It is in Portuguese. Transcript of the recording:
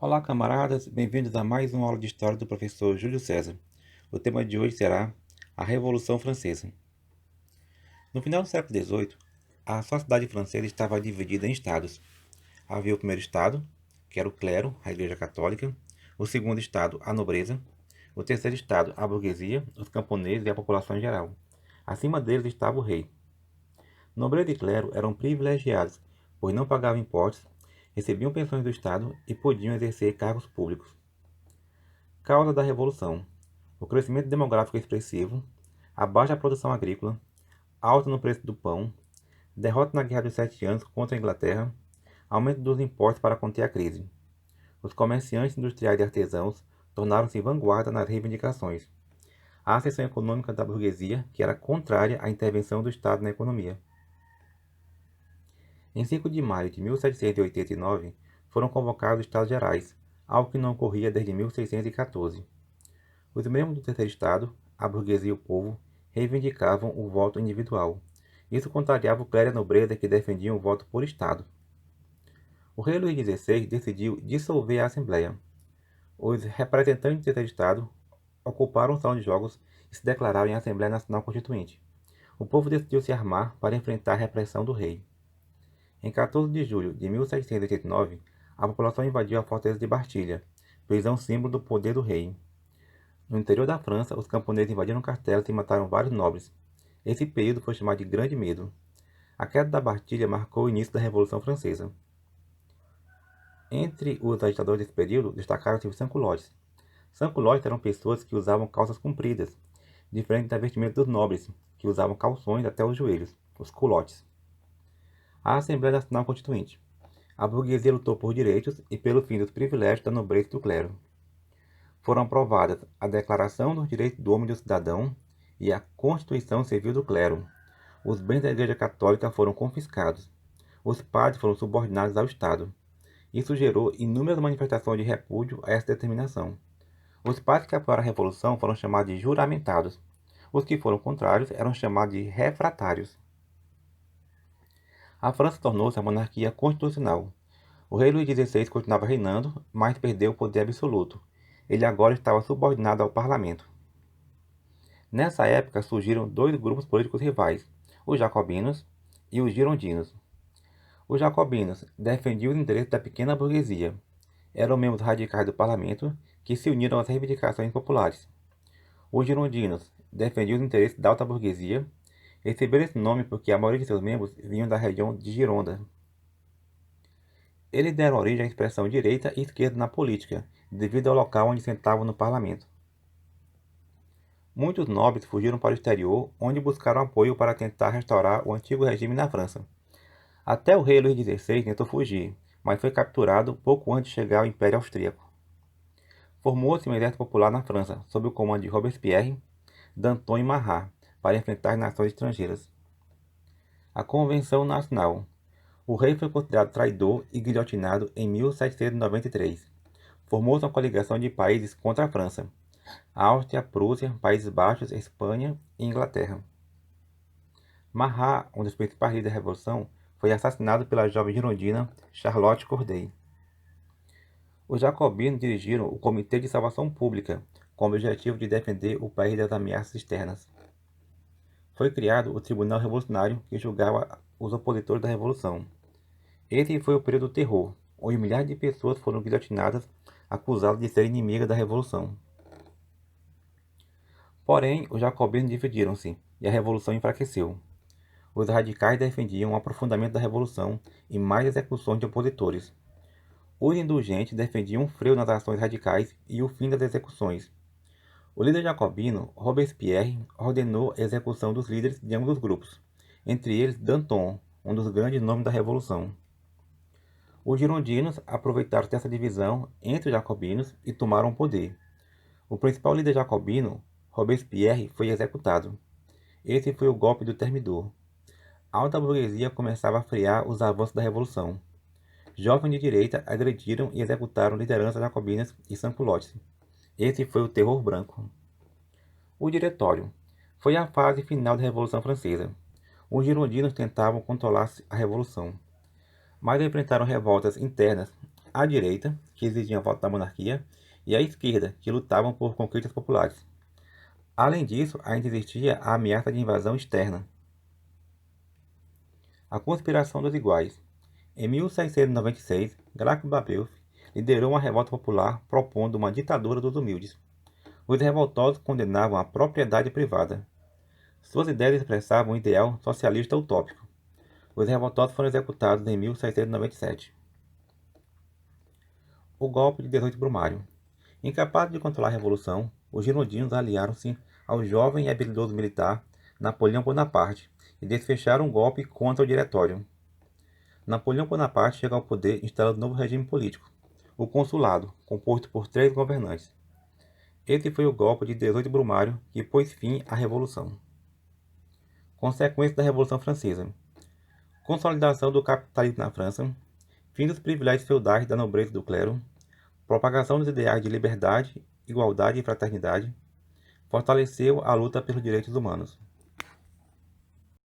Olá, camaradas, bem-vindos a mais uma aula de história do professor Júlio César. O tema de hoje será a Revolução Francesa. No final do século XVIII, a sociedade francesa estava dividida em estados. Havia o primeiro estado, que era o clero, a Igreja Católica; o segundo estado, a nobreza; o terceiro estado, a burguesia, os camponeses e a população em geral. Acima deles estava o rei. Nobreza e clero eram privilegiados, pois não pagavam impostos, recebiam pensões do Estado e podiam exercer cargos públicos. Causa da Revolução: o crescimento demográfico expressivo, a baixa produção agrícola, alta no preço do pão, derrota na Guerra dos Sete Anos contra a Inglaterra, aumento dos impostos para conter a crise. Os comerciantes industriais e artesãos tornaram-se vanguarda nas reivindicações. A ascensão econômica da burguesia, que era contrária à intervenção do Estado na economia. Em 5 de maio de 1789, foram convocados os Estados Gerais, algo que não ocorria desde 1614. Os membros do terceiro estado, a burguesia e o povo, reivindicavam o voto individual. Isso contrariava o clero e a nobreza que defendiam o voto por estado. O rei Luís XVI decidiu dissolver a Assembleia. Os representantes do terceiro estado ocuparam o salão de jogos e se declararam em Assembleia Nacional Constituinte. O povo decidiu se armar para enfrentar a repressão do rei. Em 14 de julho de 1789, a população invadiu a fortaleza de Bastilha, prisão símbolo do poder do rei. No interior da França, os camponeses invadiram castelos e mataram vários nobres. Esse período foi chamado de Grande Medo. A queda da Bastilha marcou o início da Revolução Francesa. Entre os agitadores desse período, destacaram-se os sans-culottes. Sans-culottes eram pessoas que usavam calças compridas, diferente da vestimenta dos nobres, que usavam calções até os joelhos, os culottes. A Assembleia Nacional Constituinte. A burguesia lutou por direitos e pelo fim dos privilégios da nobreza e do clero. Foram aprovadas a Declaração dos Direitos do Homem e do Cidadão e a Constituição Civil do Clero. Os bens da Igreja Católica foram confiscados. Os padres foram subordinados ao Estado. Isso gerou inúmeras manifestações de repúdio a essa determinação. Os padres que apoiaram a Revolução foram chamados de juramentados. Os que foram contrários eram chamados de refratários. A França tornou-se a monarquia constitucional. O rei Luís XVI continuava reinando, mas perdeu o poder absoluto. Ele agora estava subordinado ao parlamento. Nessa época surgiram dois grupos políticos rivais, os jacobinos e os girondinos. Os jacobinos defendiam os interesses da pequena burguesia. Eram membros radicais do parlamento que se uniram às reivindicações populares. Os girondinos defendiam os interesses da alta burguesia. Receberam esse nome porque a maioria de seus membros vinham da região de Gironda. Eles deram origem à expressão direita e esquerda na política, devido ao local onde sentavam no parlamento. Muitos nobres fugiram para o exterior, onde buscaram apoio para tentar restaurar o antigo regime na França. Até o rei Luís XVI tentou fugir, mas foi capturado pouco antes de chegar ao Império Austríaco. Formou-se um exército popular na França, sob o comando de Robespierre, Danton e Marat, para enfrentar as nações estrangeiras. A Convenção Nacional. O rei foi considerado traidor e guilhotinado em 1793. Formou-se uma coligação de países contra a França: Áustria, Prússia, Países Baixos, Espanha e Inglaterra. Marat, um dos principais líderes da Revolução, foi assassinado pela jovem girondina Charlotte Corday. Os jacobinos dirigiram o Comitê de Salvação Pública, com o objetivo de defender o país das ameaças externas. Foi criado o Tribunal Revolucionário, que julgava os opositores da Revolução. Esse foi o período do terror, onde milhares de pessoas foram guilhotinadas, acusadas de serem inimigas da Revolução. Porém, os jacobinos dividiram-se e a Revolução enfraqueceu. Os radicais defendiam o aprofundamento da Revolução e mais execuções de opositores. Os indulgentes defendiam um freio nas ações radicais e o fim das execuções. O líder jacobino, Robespierre, ordenou a execução dos líderes de ambos os grupos, entre eles Danton, um dos grandes nomes da Revolução. Os girondinos aproveitaram dessa divisão entre os jacobinos e tomaram o poder. O principal líder jacobino, Robespierre, foi executado. Esse foi o golpe do Termidor. A alta burguesia começava a frear os avanços da Revolução. Jovens de direita agrediram e executaram lideranças jacobinas e sans-culottes. Esse foi o Terror Branco. O Diretório. Foi a fase final da Revolução Francesa. Os girondinos tentavam controlar a Revolução, mas enfrentaram revoltas internas à direita, que exigiam a volta da monarquia, e a esquerda, que lutavam por conquistas populares. Além disso, ainda existia a ameaça de invasão externa. A conspiração dos iguais. Em 1696, Graco Babeuf liderou uma revolta popular propondo uma ditadura dos humildes. Os revoltosos condenavam a propriedade privada. Suas ideias expressavam um ideal socialista utópico. Os revoltosos foram executados em 1697. O golpe de 18 Brumário. Incapaz de controlar a revolução, os girondinos aliaram-se ao jovem e habilidoso militar Napoleão Bonaparte e desfecharam um golpe contra o Diretório. Napoleão Bonaparte chega ao poder instalando um novo regime político, o Consulado, composto por 3 governantes. Esse foi o golpe de 18 Brumário que pôs fim à Revolução. Consequências da Revolução Francesa. Consolidação do capitalismo na França, fim dos privilégios feudais da nobreza e do clero, propagação dos ideais de liberdade, igualdade e fraternidade, fortaleceu a luta pelos direitos humanos.